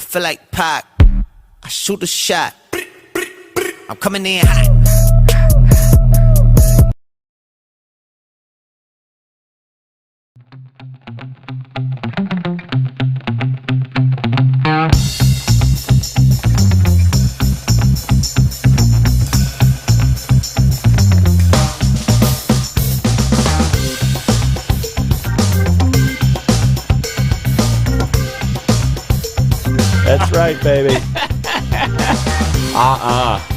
feel like Pac. I shoot a shot. I'm coming in hot. That's right, baby.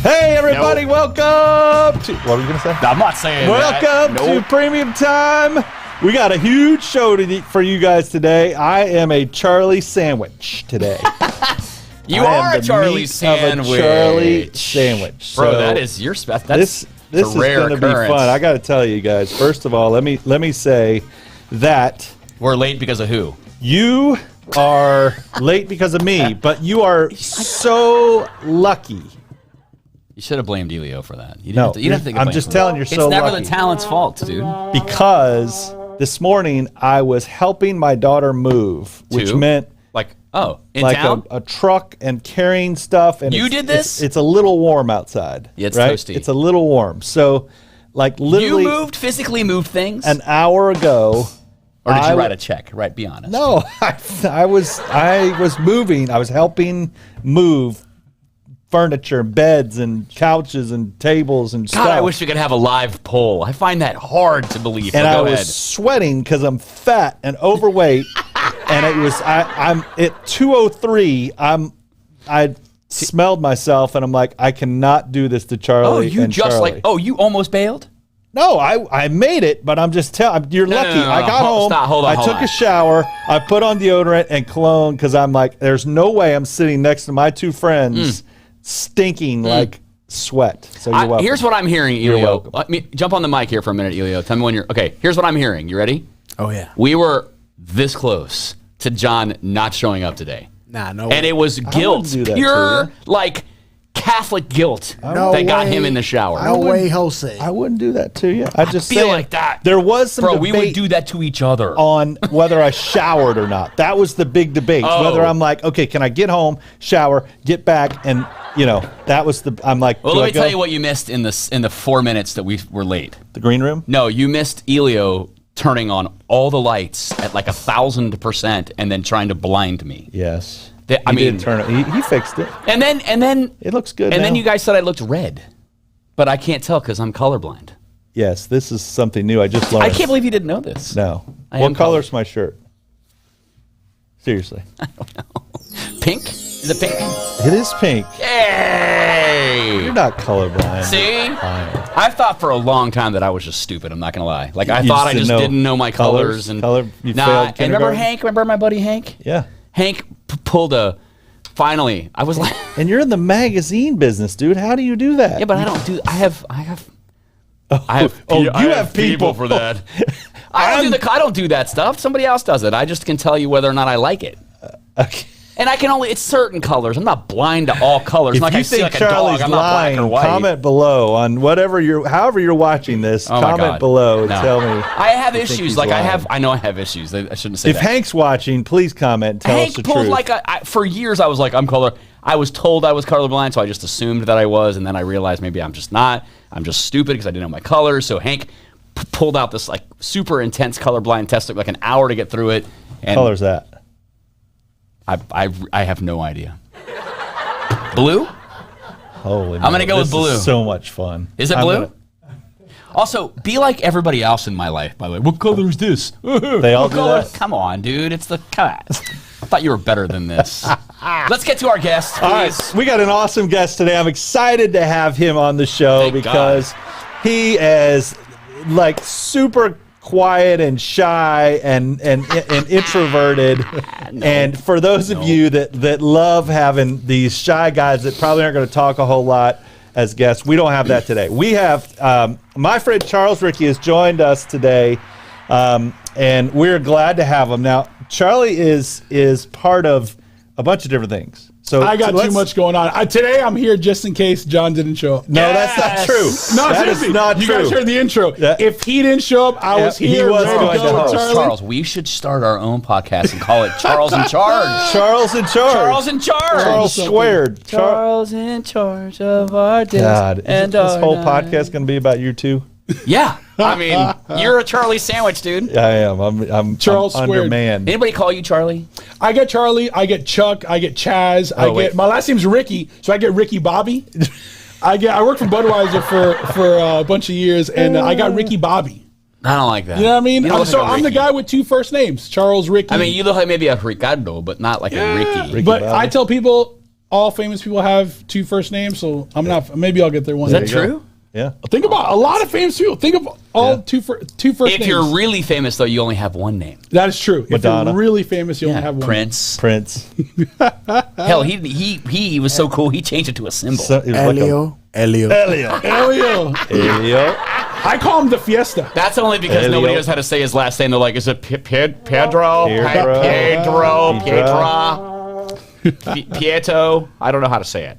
Hey, everybody, welcome to... What were you going to say? I'm not saying welcome to Premium Time. We got a huge show for you guys today. I am a Charlie sandwich today. You are a Charlie sandwich. A Charlie sandwich. Bro, so that is your special. This is going to be fun. I got to tell you guys, first of all, let me say that... We're late because of who? You are late because of me, but you are so lucky. You should have blamed Elio for that. You No, didn't have to think I'm just telling you, you're so lucky. It's lucky. never the talent's fault, dude. Because this morning I was helping my daughter move, which meant in town? a truck and carrying stuff. And you did this? It's a little warm outside. Yeah, it's right? toasty. It's a little warm. So, literally, you physically moved things an hour ago. Or did you write a check? Right, be honest. No, I was moving. I was helping move furniture, beds, and couches, and tables, and stuff. God, I wish we could have a live poll. I find that hard to believe. And Go I ahead. was sweating because I'm fat and overweight. And it was I'm at 2:03. I smelled myself, and I'm like, I cannot do this to Charlie. You almost bailed? No, I made it, but I'm just telling. You're lucky. No. I got home. Hold on. I took a shower. I put on deodorant and cologne because I'm like, there's no way I'm sitting next to my two friends stinking like sweat. So you're welcome. Here's what I'm hearing, Elio. You're welcome. Let me jump on the mic here for a minute, Elio. Tell me when you're okay. Here's what I'm hearing. You ready? Oh yeah. We were this close to John not showing up today. Nah, no. And it was guilt, do that pure to like Catholic guilt No that got way. him in the shower. No way, Jose. I wouldn't do that to you. I just feel like that. There was some Bro, debate we would do that to each other. on whether I showered or not. That was the big debate. Oh. Whether I'm like, okay, can I get home, shower, get back, and that was the. I'm like, Well, do let I me go? tell you what you missed in the 4 minutes that we were late. The green room. No, you missed Elio turning on all the lights at like 1,000% and then trying to blind me. Yes. He did turn it. He fixed it. And then It looks good. And now. then you guys said I looked red, but I can't tell because I'm colorblind. Yes, this is something new. I just learned. I can't believe you didn't know this. No. I What am color's my shirt? Seriously. Pink? Is it pink? It is pink. Hey! You're not colorblind. See? Fine. I thought for a long time that I was just stupid. I'm not gonna lie. Like I You thought just I just didn't know my colors and Color. You failed and remember kindergarten? Hank? Remember my buddy Hank? Yeah. Hank pulled a. Finally, I was like, And you're in the magazine business, dude. How do you do that? yeah, but I don't do. I have. you have people for that. I don't do that stuff. Somebody else does it. I just can tell you whether or not I like it. Okay. And I can only, it's certain colors. I'm not blind to all colors. If Like you I see think like a Charlie's dog, I'm not black lying, or white. comment below on however you're watching this. Oh my comment God. below and No. tell me. I have you think issues. he's Like lying. I know I have issues. I shouldn't say If that. Hank's watching, please comment and tell us Hank the pulled truth. like for years I was like, I was told I was colorblind, so I just assumed that I was, and then I realized maybe I'm just not. I'm just stupid because I didn't know my colors. So Hank pulled out this like super intense colorblind test, took like an hour to get through it. And color's that? I have no idea. Blue? Holy I'm gonna go this with blue. Is so much fun. Is it blue? Also, be like everybody else in my life, by the way. What color is this? They all do that? Come on, dude. It's the cut. I thought you were better than this. Let's get to our guest, please. All right, we got an awesome guest today. I'm excited to have him on the show Thank because he is like super quiet and shy and introverted. And for those of you that love having these shy guys that probably aren't going to talk a whole lot as guests, we don't have that today. We have my friend Charles Ricky has joined us today, and we're glad to have him. Now, Charlie is part of a bunch of different things. So I got too much going on. Today I'm here just in case John didn't show up. No, that's not true. No, that seriously. is not You true. guys heard the intro. Yeah. If he didn't show up, I was here. he was ready going to go to with host. Charlie. Charles, we should start our own podcast and call it Charles in Charge. Charles in charge. Charles in Charge. Charles squared. Charles in charge of our days. God, and is this whole night. podcast going to be about you two? Yeah. I mean, you're a Charlie sandwich, dude. I am. I'm Charles I'm squared. undermanned. Anybody call you Charlie? I get Charlie, I get Chuck, I get Chaz, my last name's Ricky, so I get Ricky Bobby. I worked for Budweiser for a bunch of years, and I got Ricky Bobby. I don't like that. You know what I mean? You don't look So like a I'm the Ricky. guy with two first names, Charles Ricky. I mean, you look like maybe a Ricardo, but not like a Ricky. Ricky but Bobby. I tell people all famous people have two first names, so I'm not. Maybe I'll get there one Is day. that true? Yeah. Think about a lot of famous people. Think of all two first If names. you're really famous, though, you only have one name. That is true. Madonna. If you're really famous, you only have one. Prince. Prince. Hell, he was so cool. He changed it to a symbol. So, it was Elio. Elio. Elio. Elio. I call him the Fiesta. That's only because Elio. nobody knows how to say his last name. They're like, is it Pedro? Pedro. Pietro? I don't know how to say it.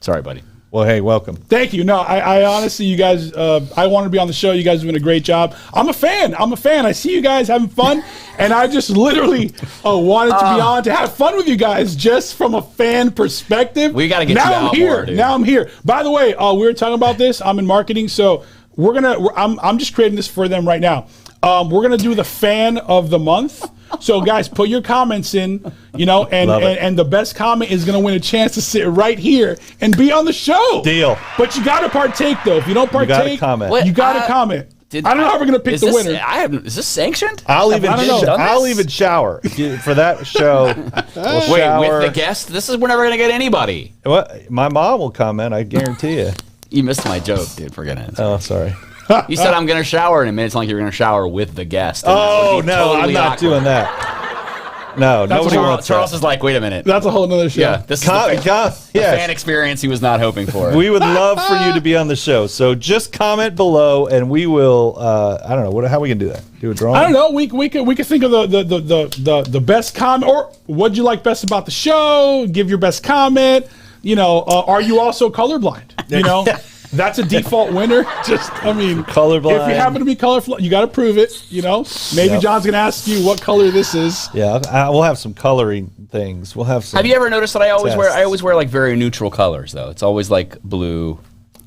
Sorry, buddy. Well, hey, welcome. Thank you. No, I honestly, you guys, I want to be on the show. You guys are doing a great job. I'm a fan. I see you guys having fun, and I just literally wanted to be on to have fun with you guys, just from a fan perspective. We gotta get now you I'm out here. more, dude. Now I'm here. By the way, we were talking about this. I'm in marketing, so I'm just creating this for them right now. We're gonna do the fan of the month. So guys, put your comments in, and the best comment is gonna win a chance to sit right here and be on the show. Deal. But you gotta partake though. If you don't partake, gotta comment. What? you gotta comment. I don't know how we're gonna pick Is the this- winner. Is this sanctioned? I'll even I don't know. I'll even shower for that show. We'll Wait, shower. with the guest? We're never gonna get anybody. What? My mom will comment. I guarantee you. You missed my joke, dude. Forget it. Oh, sorry. You said I'm gonna shower in a minute. It's not like you're gonna shower with the guest. and that Oh would be no, totally I'm not awkward. doing that. No, nobody wants Charles that. is like, wait a minute. That's a whole nother show. Yeah, this is the fan Yes. experience he was not hoping for. We would love for you to be on the show. So just comment below, and we will. I don't know. How are we gonna do that? Do a drawing? I don't know. We could think of the best comment, or what'd you like best about the show? Give your best comment. Are you also colorblind? That's a default winner. Colorblind. If you happen to be colorful, you got to prove it. Maybe Yep. John's gonna ask you what color this is. Yeah, we'll have some coloring things. We'll have some. Have you ever noticed that I always Tests. wear like very neutral colors though? It's always like blue.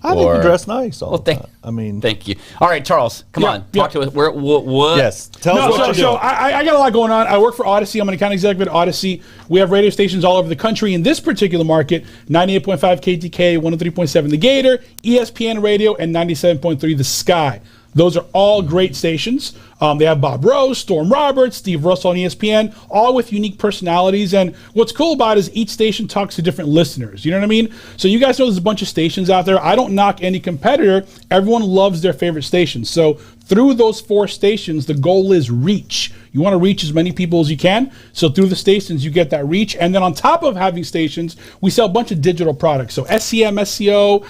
I think you dress nice all the thank- time. I mean, Thank you. All right, Charles, come on, yeah. talk to us. What? yes. Tell us what you're doing. I got a lot going on. I work for Odyssey. I'm an account executive at Odyssey. We have radio stations all over the country. In this particular market, 98.5 KTK, 103.7 The Gator, ESPN Radio, and 97.3 The Sky. Those are all great stations. They have Bob Rose, Storm Roberts, Steve Russell on ESPN, all with unique personalities. And what's cool about it is each station talks to different listeners. You know what I mean? So you guys know there's a bunch of stations out there. I don't knock any competitor. Everyone loves their favorite stations. So through those 4 stations, the goal is reach. You want to reach as many people as you can. So through the stations, you get that reach. And then on top of having stations, we sell a bunch of digital products. So SEM, SEO,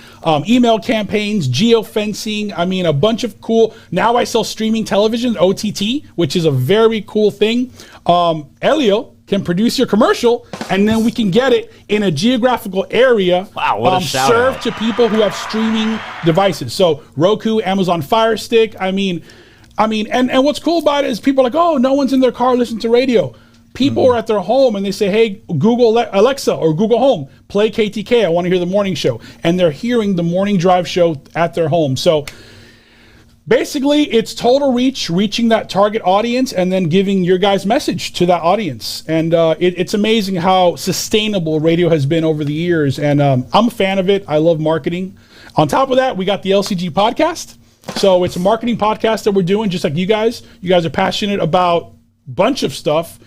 email campaigns, geofencing. I mean, a bunch of cool. Now I sell streaming television, OTT, which is a very cool thing. Elio can produce your commercial, and then we can get it in a geographical area. Wow, what a shout served out. to people who have streaming devices. So Roku, Amazon Fire Stick. I mean, and what's cool about it is people are like, oh, no one's in their car listening to radio. People are at their home and they say, hey, Google Alexa or Google Home, play KTK. I want to hear the morning show. And they're hearing the morning drive show at their home. So basically, it's total reach, reaching that target audience and then giving your guys' message to that audience. And it's amazing how sustainable radio has been over the years. And I'm a fan of it. I love marketing. On top of that, we got the LCG Podcast. So it's a marketing podcast that we're doing just like you guys. You guys are passionate about a bunch of stuff.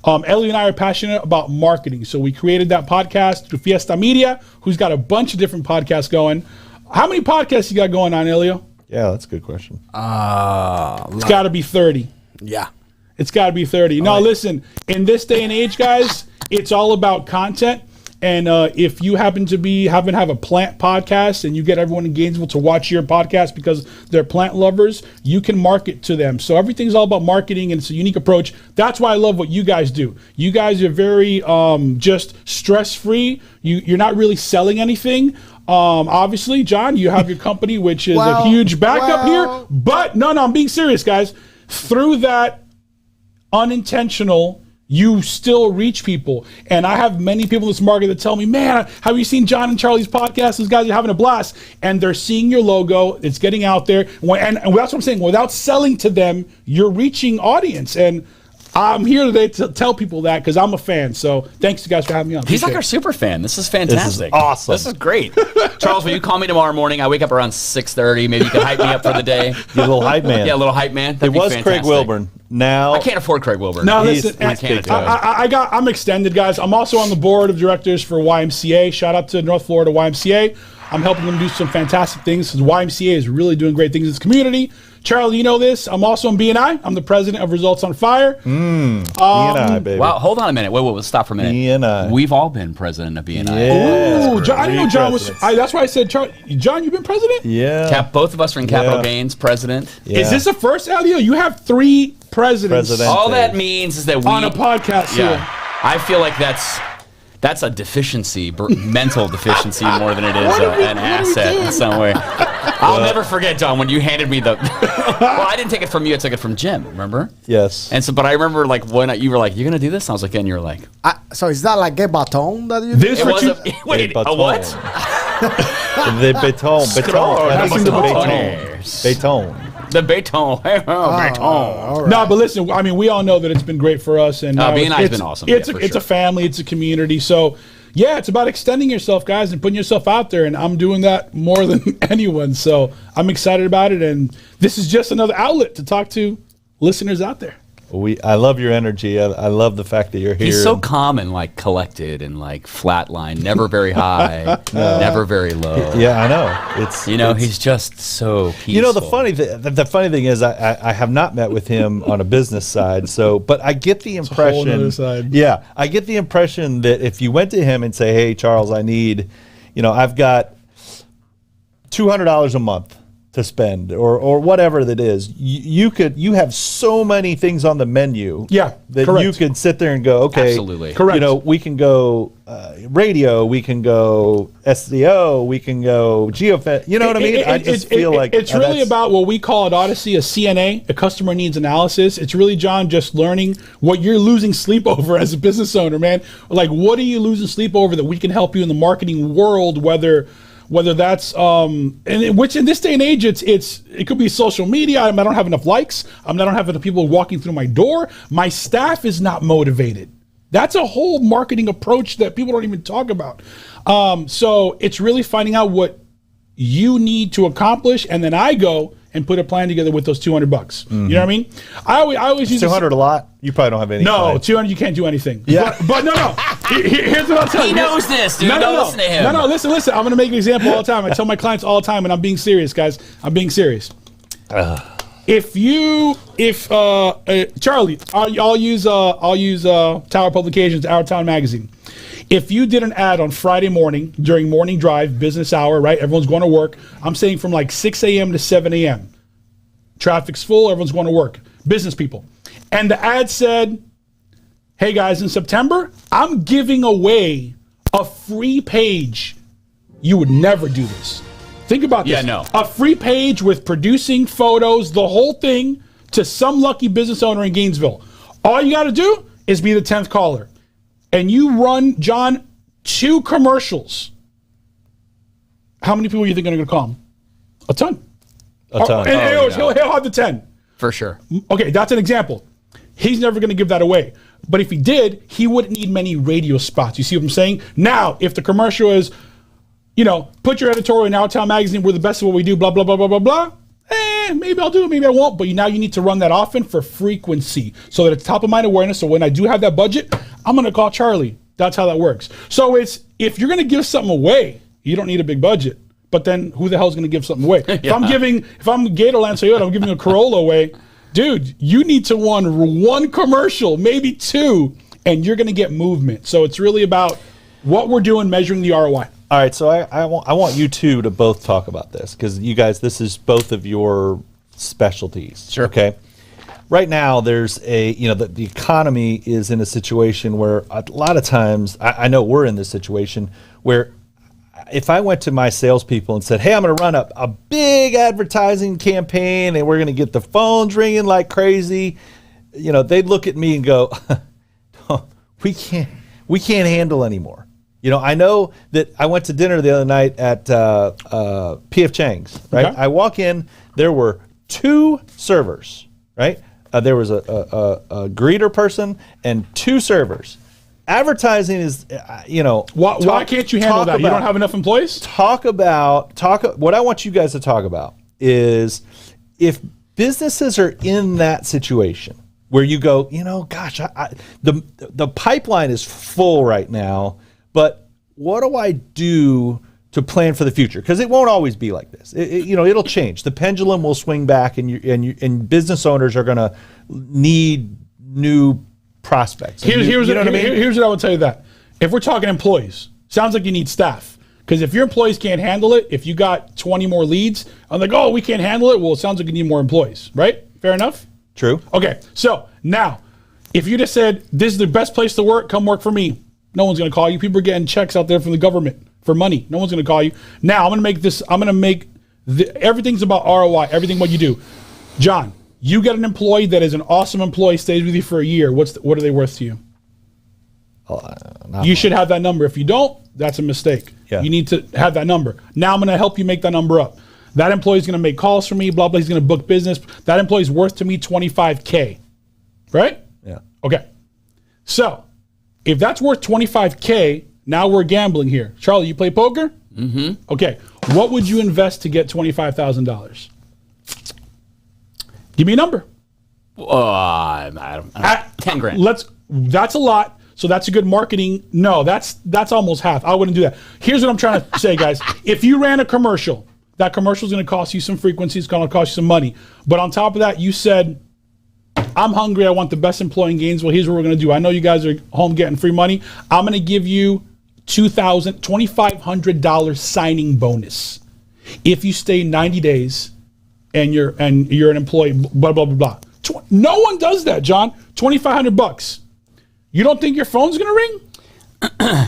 Ellie and I are passionate about marketing. So we created that podcast through Fiesta Media, who's got a bunch of different podcasts going. How many podcasts you got going on, Elio? Yeah, that's a good question. It's got to be 30. Yeah. It's got to be 30. Now, listen, in this day and age, guys, it's all about content. And if you happen to have a plant podcast and you get everyone in Gainesville to watch your podcast because they're plant lovers, you can market to them. So everything's all about marketing, and it's a unique approach. That's why I love what you guys do. You guys are very just stress-free. You're not really selling anything. Obviously, John, you have your company, which is a huge backup here. But no, I'm being serious, guys. Through that unintentional, you still reach people. And I have many people in this market that tell me, man, have you seen John and Charlie's podcast? Those guys are having a blast. And they're seeing your logo. It's getting out there. And that's what I'm saying. Without selling to them, you're reaching audience. And I'm here today to tell people that because I'm a fan. So thanks, you guys, for having me on. He's like our super fan. This is fantastic. This is awesome. This is great. Charles, will you call me tomorrow morning? I wake up around 6:30. Maybe you can hype me up for the day. You're a little hype man. Yeah, a little hype man. It was Craig Wilburn. Now I can't afford Craig Wilburn. No, listen, I can't afford him. I'm extended, guys. I'm also on the board of directors for YMCA. Shout out to North Florida YMCA. I'm helping them do some fantastic things because YMCA is really doing great things in this community. Charlie, you know this. I'm also in BNI. I'm the president of Results on Fire. BNI, baby. Wow, hold on a minute. Wait, stop for a minute. BNI. We've all been president of BNI. Yeah. Ooh, John, I didn't know John was. That's why I said, Charlie. John, you've been president? Yeah. Both of us are in capital gains, president. Yeah. Is this the first, Elio? You have 3 presidents President. All that means is that we on a podcast here. I feel like that's a deficiency, mental deficiency, more than it is an asset in some way. I'll never forget, John, when you handed me the. Well, I didn't take it from you; I took it from Jim. Remember? Yes. And so, but I remember like when you were like, "You're gonna do this," and I was like, "And you're like." So is that like a baton that you do? This It was what you, wait, a what? The beton. That's Beton. the Beton. The Beton. Beton. No, but listen, I mean, we all know that it's been great for us, and BNI has it's been awesome. It's Yeah, for it's sure. a family, it's a community. So, yeah, it's about extending yourself, guys, and putting yourself out there. And I'm doing that more than anyone. So I'm excited about it, and this is just another outlet to talk to listeners out there. I love your energy. I love the fact that you're here. He's so calm and like collected and like flatline, never very high, never very low. Yeah, I know. He's just so peaceful. You know, the funny thing is, I have not met with him on a business side. So, but I get the impression. whole nother side. Yeah, I get the impression that if you went to him and say, "Hey, Charles, I've got $200 a month to spend," or whatever that is, you have so many things on the menu. Yeah, that correct. you can sit there and go, okay, Absolutely. Correct. We can go radio, we can go SEO, we can go geofence. You know what I mean? I just feel like it's really that's- about what we call at Odyssey a CNA, a customer needs analysis. It's really, John, just learning what you're losing sleep over as a business owner, man. Like, what are you losing sleep over that we can help you in the marketing world, whether that's which in this day and age it could be social media. I don't have enough likes. I don't have enough people walking through my door. My staff is not motivated. That's a whole marketing approach that people don't even talk about. So it's really finding out what you need to accomplish, and then I go and put a plan together with those $200. Mm-hmm. You know what I mean? I always use 200 a lot. You probably don't have any. No, clients. 200 you can't do anything. Yeah. But no. Here's what I'll tell you. He knows this, dude. Don't listen to him. No, listen. I'm going to make an example all the time. I tell my clients all the time, and I'm being serious, guys. I'm being serious. If Charlie, I'll use Tower Publications, Our Town Magazine. If you did an ad on Friday morning during morning drive, business hour, right? Everyone's going to work. I'm saying from like 6 a.m. to 7 a.m. Traffic's full. Everyone's going to work. Business people. And the ad said, hey guys, in September, I'm giving away a free page. You would never do this. Think about this. Yeah, no. A free page with producing photos, the whole thing, to some lucky business owner in Gainesville. All you got to do is be the 10th caller. And you run, John, 2 commercials. How many people do you think are going to call him? A ton. A ton. And he'll have the 10. For sure. Okay, that's an example. He's never going to give that away. But if he did, he wouldn't need many radio spots. You see what I'm saying? Now, if the commercial is, put your editorial in Our Town Magazine, we're the best of what we do, blah, blah, blah, blah, blah, blah. Maybe I'll do it, maybe I won't. But now you need to run that often for frequency so that it's top of mind awareness. So when I do have that budget, I'm going to call Charlie. That's how that works. So if you're going to give something away, you don't need a big budget. But then who the hell is going to give something away? If I'm Gatorland Toyota, I'm giving a Corolla away. Dude, you need to run one commercial, maybe 2, and you're going to get movement. So it's really about what we're doing measuring the ROI. All right, so I want you two to both talk about this because you guys, this is both of your specialties. Sure. Okay. Right now, there's the economy is in a situation where a lot of times, I know we're in this situation where if I went to my salespeople and said, hey, I'm going to run a big advertising campaign and we're going to get the phones ringing like crazy, they'd look at me and go, we can't handle anymore. I know that I went to dinner the other night at P.F. Chang's, right? Okay. I walk in, there were 2 servers, right? There was a greeter person and 2 servers. Advertising is, Why can't you handle that? You don't have enough employees? What I want you guys to talk about is if businesses are in that situation where you go, gosh, the pipeline is full right now, but what do I do to plan for the future? Because it won't always be like this. It'll change. The pendulum will swing back, and business owners are going to need new prospects. Here's what I would tell you that. If we're talking employees, sounds like you need staff. Because if your employees can't handle it, if you got 20 more leads, I'm like, oh, we can't handle it. Well, it sounds like you need more employees, right? Fair enough? True. Okay, so now, if you just said, this is the best place to work, come work for me. No one's going to call you. People are getting checks out there from the government for money. No one's going to call you. Now, everything's about ROI, everything what you do. John, you get an employee that is an awesome employee, stays with you for a year. What are they worth to you? You should have that number. If you don't, that's a mistake. Yeah. You need to have that number. Now I'm going to help you make that number up. That employee is going to make calls for me, blah, blah. He's going to book business. That employee is worth to me $25K. Right? Yeah. Okay. So if that's worth $25K, now we're gambling here. Charlie, you play poker? Mm-hmm. Okay. What would you invest to get $25,000? Give me a number. I don't know. 10 grand. That's a lot. So that's a good marketing. No, that's almost half. I wouldn't do that. Here's what I'm trying to say, guys. If you ran a commercial, that commercial is going to cost you some frequency. It's going to cost you some money. But on top of that, you said, I'm hungry. I want the best employee in Gainesville. Here's what we're going to do. I know you guys are home getting free money. I'm going to give you $2,500 signing bonus if you stay 90 days and you're an employee. Blah blah blah blah. No one does that, John. $2,500. You don't think your phone's going to ring?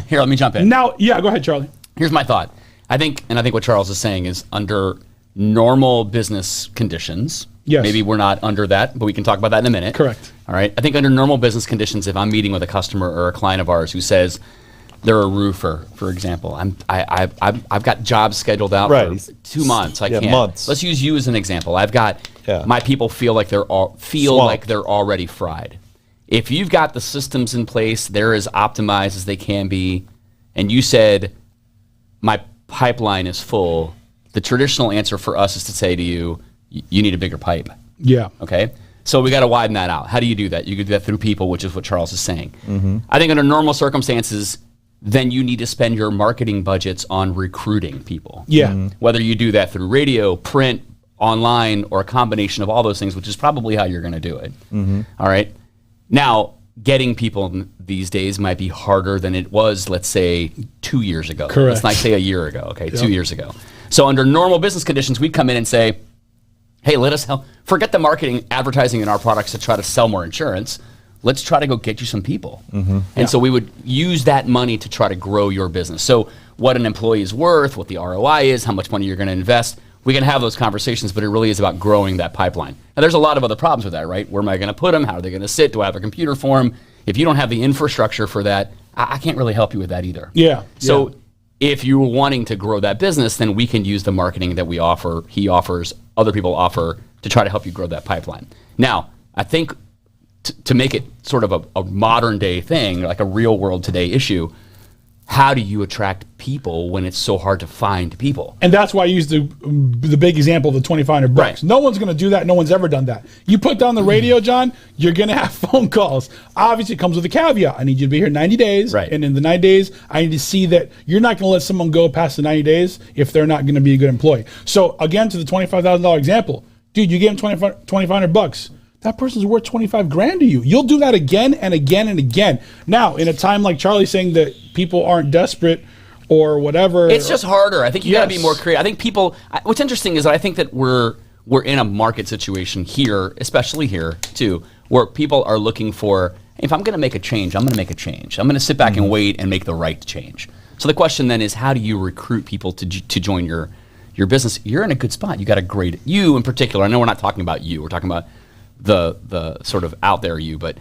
Here, let me jump in. Now, yeah, go ahead, Charlie. Here's my thought. I think what Charles is saying is under normal business conditions. Yes. Maybe we're not under that, but we can talk about that in a minute. Correct. All right. I think under normal business conditions, if I'm meeting with a customer or a client of ours who says they're a roofer, for example, I've got jobs scheduled out for 2 months. I can't. Months. Let's use you as an example. I've got my people feel like they're already fried. If you've got the systems in place, they're as optimized as they can be, and you said my pipeline is full, the traditional answer for us is to say to you, you need a bigger pipe. Yeah. Okay? So we got to widen that out. How do you do that? You can do that through people, which is what Charles is saying. Mm-hmm. I think under normal circumstances, then you need to spend your marketing budgets on recruiting people. Yeah. Mm-hmm. Whether you do that through radio, print, online, or a combination of all those things, which is probably how you're going to do it. Mm-hmm. All right? Now, getting people these days might be harder than it was, let's say, 2 years ago. Correct. Let's not say a year ago, okay? 2 years ago. So under normal business conditions, we'd come in and say, hey, let us help. Forget the marketing, advertising in our products to try to sell more insurance. Let's try to go get you some people. Mm-hmm. And so we would use that money to try to grow your business. So what an employee is worth, what the ROI is, how much money you're going to invest. We can have those conversations, but it really is about growing that pipeline. Now, there's a lot of other problems with that, right? Where am I going to put them? How are they going to sit? Do I have a computer for them? If you don't have the infrastructure for that, I can't really help you with that either. Yeah. So if you're wanting to grow that business, then we can use the marketing that we offer, he offers, other people offer, to try to help you grow that pipeline. Now, I think to make it sort of a modern day thing, like a real world today issue, how do you attract people when it's so hard to find people? And that's why I used the big example of the $2,500. Right. No one's going to do that. No one's ever done that. You put down the radio, John, you're going to have phone calls. Obviously, it comes with a caveat. I need you to be here 90 days. Right. And in the 90 days, I need to see that you're not going to let someone go past the 90 days if they're not going to be a good employee. So again, to the $25,000 example, dude, you gave him $2,500. that person's worth 25 grand to you. You'll do that again and again and again. Now, in a time like Charlie's saying that people aren't desperate or whatever. It's just harder. I think you got to Yes. be more creative. I think people, what's interesting is that I think that we're in a market situation here, especially here too, where people are looking for, if I'm going to make a change, I'm going to make a change. I'm going to sit back and wait and make the right change. So the question then is, how do you recruit people to join your business? You're in a good spot. You got a great, you in particular, I know we're not talking about you, we're talking about the sort of out there you, but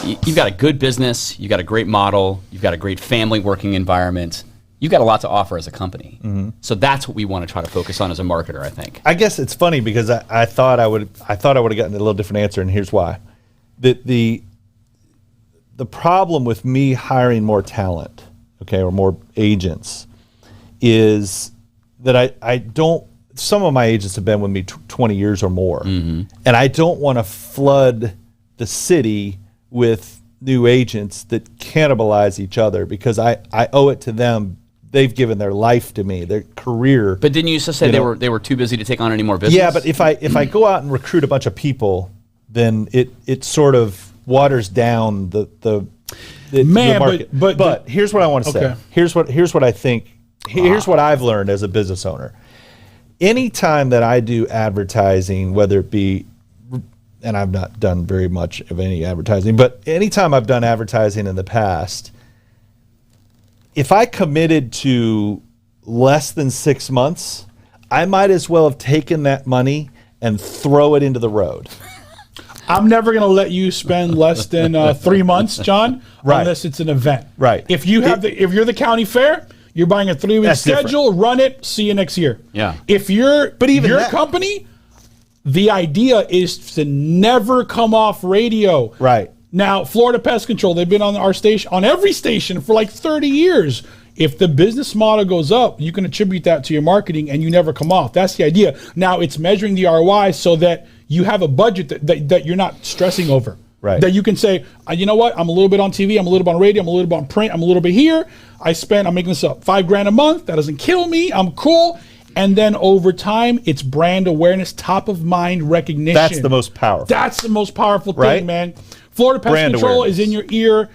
you've got a good business, you've got a great model, you've got a great family working environment, you've got a lot to offer as a company. So that's what we want to try to focus on as a marketer, I think. I guess it's funny because I thought I would have gotten a little different answer, and here's why. The problem with me hiring more talent, okay, or more agents, is that I don't. Some of my agents have been with me 20 years or more, and I don't want to flood the city with new agents that cannibalize each other because I owe it to them. They've given their life to me, their career. But didn't you just say they were too busy to take on any more business? Yeah, but if I go out and recruit a bunch of people, then it sort of waters down the market. But here's what I want to say. Here's what I think. Here's what I've learned as a business owner. Anytime that I do advertising, whether it be, and I've not done very much of any advertising, but anytime I've done advertising in the past, if I committed to less than 6 months, I might as well have taken that money and throw it into the road. I'm never going to let you spend less than 3 months, John, unless it's an event. Right. If you have if you're the county fair, you're buying a 3-week schedule, run it, see you next year. Yeah. If you're your company, the idea is to never come off radio. Right. Now, Florida Pest Control, they've been on our station, on every station for like 30 years. If the business model goes up, you can attribute that to your marketing and you never come off. That's the idea. Now, it's measuring the ROI so that you have a budget that you're not stressing over. Right. That you can say, you know what, I'm a little bit on TV, I'm a little bit on radio, I'm a little bit on print, I'm a little bit here. I'm making this up, $5,000 a month. That doesn't kill me. I'm cool. And then over time, it's brand awareness, top of mind recognition. That's the most powerful. That's the most powerful thing, Right? man. Florida Pest Brand Control awareness. is in your ear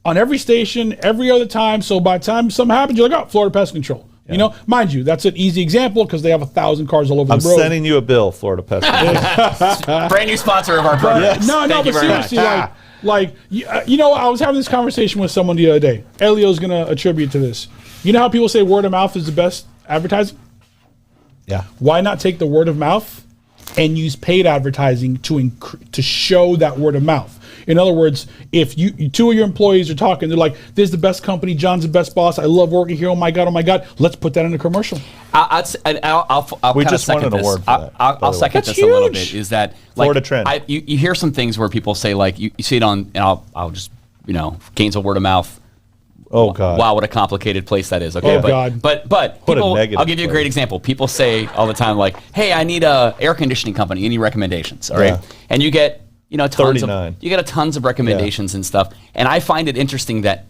on every station, every other time. So by the time something happens, you're like, oh, Florida Pest Control. Yeah. You know, mind you, that's an easy example because they have 1,000 cars all over I'm the road. sending you a bill, Florida Pest Control. Brand new sponsor of our program. Yes. No, Thank you but very much. seriously, you know, I was having this conversation with someone the other day. Elio's going to attribute to this. You know how people say word of mouth is the best advertising? Yeah. Why not take the word of mouth and use paid advertising to show that word of mouth? In other words, if two of your employees are talking, they're like, "This is the best company. John's the best boss. I love working here. Oh my god. Let's put that in a commercial." I'll We kinda just second wanted a this. word for that, by I'll the way. second That's this a little huge. bit. Is that Florida trend. You hear some things where people say like you see it on, and I'll just Gainesville word of mouth. Oh God. Wow, what a complicated place that is. Okay, Oh, God. but What a people, negative I'll give you a place. great example. People say all the time like, "Hey, I need a air conditioning company. Any recommendations?" All right, Yeah. and you get tons 39. of tons of recommendations and stuff. And I find it interesting that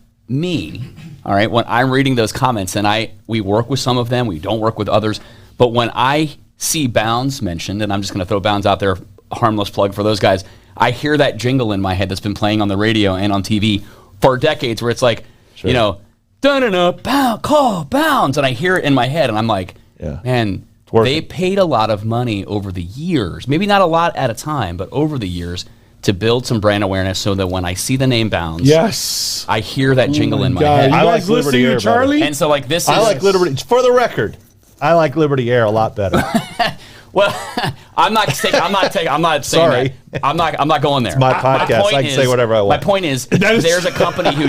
all right, when I'm reading those comments, and we work with some of them, we don't work with others, but when I see Bounds mentioned, and I'm just going to throw Bounds out there, a harmless plug for those guys, I hear that jingle in my head that's been playing on the radio and on TV for decades, where it's like, da-da-da, call Bounds, and I hear it in my head, and I'm like, man, they paid a lot of money over the years, maybe not a lot at a time, but over the years, to build some brand awareness so that when I see the name Bounds, Yes. I hear that jingle in my God, head. you I guys like listening Liberty to Air, Charlie? And so like this is I like Liberty. For the record, I like Liberty Air a lot better. well, I'm not saying Sorry. that. I'm not going there. my podcast. point I can say whatever I want. My point is there's a company who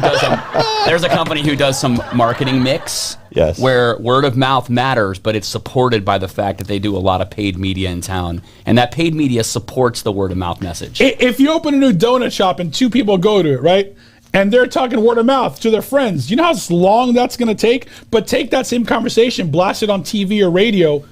does some marketing mix. Yes. Where word of mouth matters, but it's supported by the fact that they do a lot of paid media in town, and that paid media supports the word of mouth message. If you open a new donut shop and 2 people go to it, right? And they're talking word of mouth to their friends. You know how long that's going to take? But take that same conversation, blast it on TV or radio,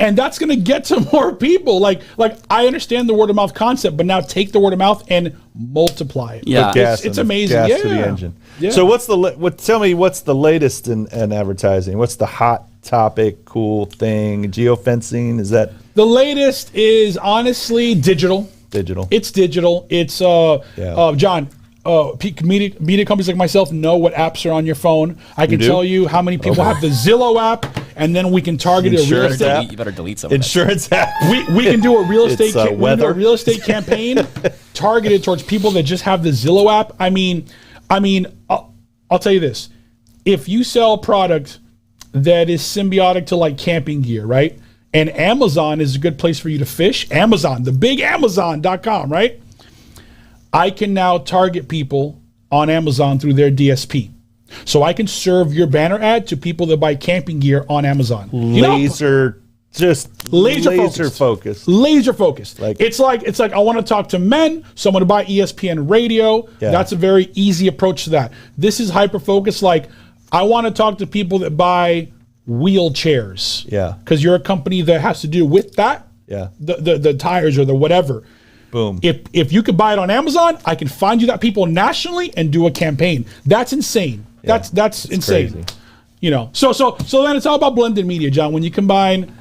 and that's going to get to more people. Like I understand the word of mouth concept, but now take the word of mouth and multiply it. Yeah. Put gas It's in the- amazing. Gas Yeah. to the engine. Yeah. So tell me what's the latest in advertising? What's the hot topic, cool thing? Geofencing? Is that The latest is honestly digital. digital. It's digital. It's John. Media companies like myself know what apps are on your phone. I can tell you how many people have the Zillow app, and then we can target a real estate app. You better delete some. Insurance app. We can do a real estate. Weather. A real estate campaign targeted towards people that just have the Zillow app. I mean, I'll tell you this: if you sell a product that is symbiotic to like camping gear, right? And Amazon is a good place for you to fish. Amazon, the big Amazon.com, right? I can now target people on Amazon through their DSP. So I can serve your banner ad to people that buy camping gear on Amazon. Laser focused. Laser focused. It's like I want to talk to men, so I'm going to buy ESPN radio. Yeah. That's a very easy approach to that. This is hyper focused. Like I want to talk to people that buy wheelchairs. Yeah. Because you're a company that has to do with that. Yeah. The tires or the whatever. Boom. If you could buy it on Amazon, I can find you that people nationally and do a campaign. That's insane. Yeah, that's insane. Crazy. You know. So then it's all about blended media, John. When you combine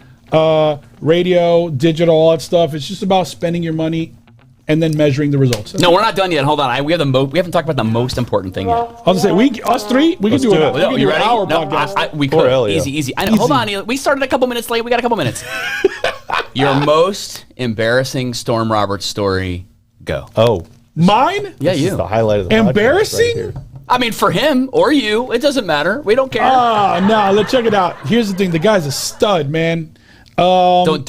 radio, digital, all that stuff, it's just about spending your money and then measuring the results. No, we're not done yet. Hold on. We haven't talked about the most important thing yet. I was gonna say us three, we can do it. We can do an hour podcast. We could. Easy. I know. Hold on. We started a couple minutes late. We got a couple minutes. Your most embarrassing Storm Roberts story, go. Oh. Mine? Yeah, this you. Is the highlight of the embarrassing? Right here. I mean, for him or you, it doesn't matter. We don't care. No, let's check it out. Here's the thing. The guy's a stud, man. Do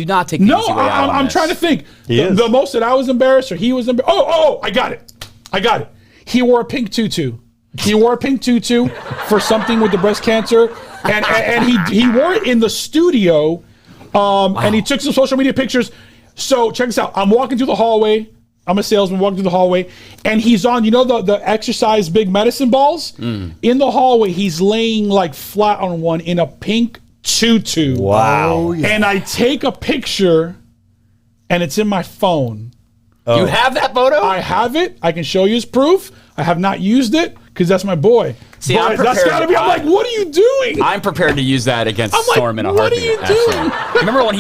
not take the easy way out on I'm this. trying to think. The most that I was embarrassed or he was embarrassed. Oh, I got it. He wore a pink tutu. For something with the breast cancer. And he wore it in the studio. Wow. And he took some social media pictures. So check this out. I'm walking through the hallway. I'm a salesman walking through the hallway. And he's on, the exercise big medicine balls? In the hallway, he's laying like flat on one in a pink tutu. Wow. Oh, yeah. And I take a picture and it's in my phone. Oh. You have that photo? I have it. I can show you as proof. I have not used it because that's my boy. See, but that's gotta be. I'm like, what are you doing? I'm prepared to use that against Storm in a heartbeat. What are you doing? Remember when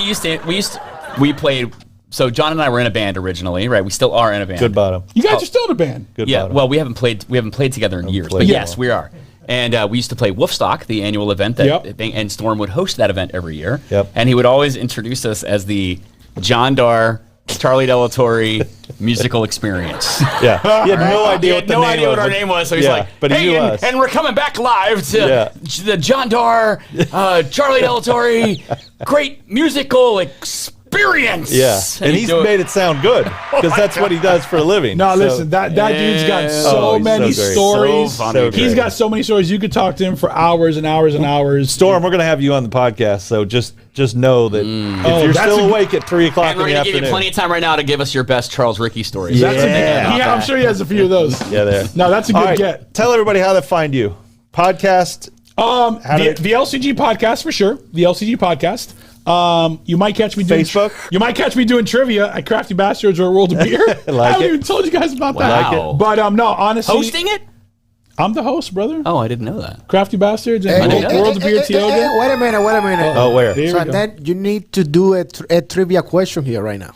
we played. So John and I were in a band originally, right? We still are in a band. Good bottom. You guys are still in a band. Good yeah. bottom. Well, we haven't played together in years, but yes, we are. And we used to play Wolfstock, the annual event and Storm would host that event every year. Yep. And he would always introduce us as the John Darr, Charlie Delatorre musical experience. Yeah. He had no idea what our name was. So he's like, but hey, he knew us. And we're coming back live to the John Darr, Charlie Delatorre, great musical experience. Yeah. And he's made it sound good because that's what he does for a living. No, listen, that dude's got so many stories. So he's got so many stories. You could talk to him for hours and hours and hours. Storm, we're going to have you on the podcast, so just know that if you're still awake at 3 o'clock in the afternoon. We're going to give you plenty of time right now to give us your best Charles Ricky stories. Yeah. I'm sure he has a few of those. Yeah, there. No, that's a good get. Tell everybody how to find you. Podcast. The LCG podcast for sure. The LCG podcast. You might catch me doing Facebook. You might catch me doing trivia at Crafty Bastards or World of Beer. I haven't even told you guys about that. Wow. But no, honestly, hosting it. I'm the host, brother. Oh, I didn't know that. Crafty Bastards and World of Beer Tioga. Wait a minute. Oh, where? So then you need to do a trivia question here right now.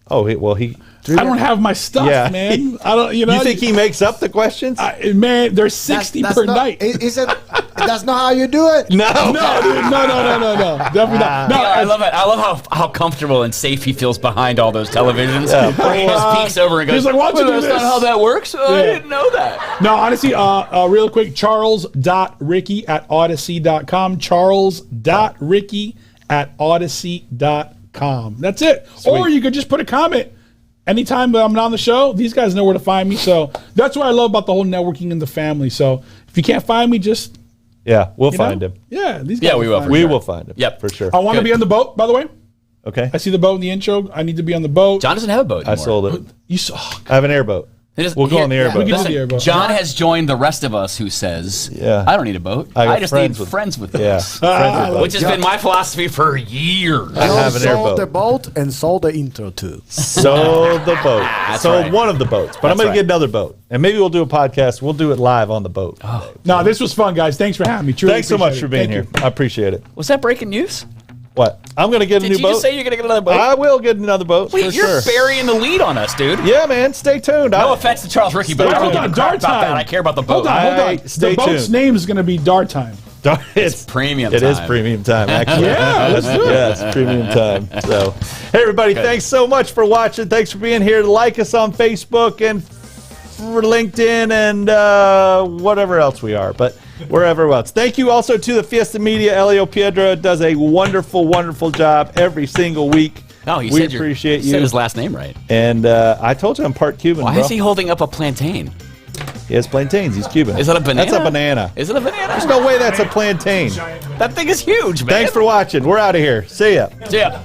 Oh, he. I don't have my stuff, man. I don't. You think he makes up the questions? Man, there's 60 per night. Is it? That's not how you do it. No, dude, no, definitely not. No, I love it. I love how comfortable and safe he feels behind all those televisions. He just peeks over and goes, he's like, "Watch that's not how that works." I didn't know that. No, honestly, real quick, charles.ricky@odyssey.com. charles.ricky@odyssey.com. That's it. Sweet. Or you could just put a comment. Anytime that I'm on the show, these guys know where to find me. So that's what I love about the whole networking in the family. So if you can't find me, just we'll find him. Yeah, these guys. Yeah, we will. We will find him. Yep, for sure. I want to be on the boat, by the way. Okay. I see the boat in the intro. I need to be on the boat. John doesn't have a boat anymore. I sold it. You saw. I have an airboat. We'll go on the airboat. We can do the airboat. John has joined the rest of us who says, I don't need a boat. I just need friends with us. Which has been my philosophy for years. I have an airboat. Sold the boat and sold the intro too. Sold the boat. Sold one of the boats. But I'm going to get another boat. And maybe we'll do a podcast. We'll do it live on the boat. No, this was fun, guys. Thanks for having me. Truly Thanks so much for being here. I appreciate it. Was that breaking news? What? I'm going to get a Did new you boat. just say you're going to get another boat? I will get another boat Wait, for you're sure. burying the lead on us, dude. Yeah, man. Stay tuned. No offense to Charles Ricky, but I Hold don't on, give a crap Darr about that. time. I care about the boat. Hold on. Stay The boat's tuned. name is going to be Darr time. It's premium It time. is premium time, actually. Yeah, let's do it. Yeah, it's premium time. So, hey, everybody, thanks so much for watching. Thanks for being here. Like us on Facebook and for LinkedIn and whatever else we are, but wherever else. Thank you also to the Fiesta Media. Elio Piedra does a wonderful, wonderful job every single week. No, he we said appreciate you. said his last name right. And I told you I'm part Cuban, Why bro. is he holding up a plantain? He has plantains. He's Cuban. Is that a banana? That's a banana. Is it a banana? There's no way that's a plantain. Giant That thing is huge, man. Thanks for watching. We're out of here. See ya. Yeah.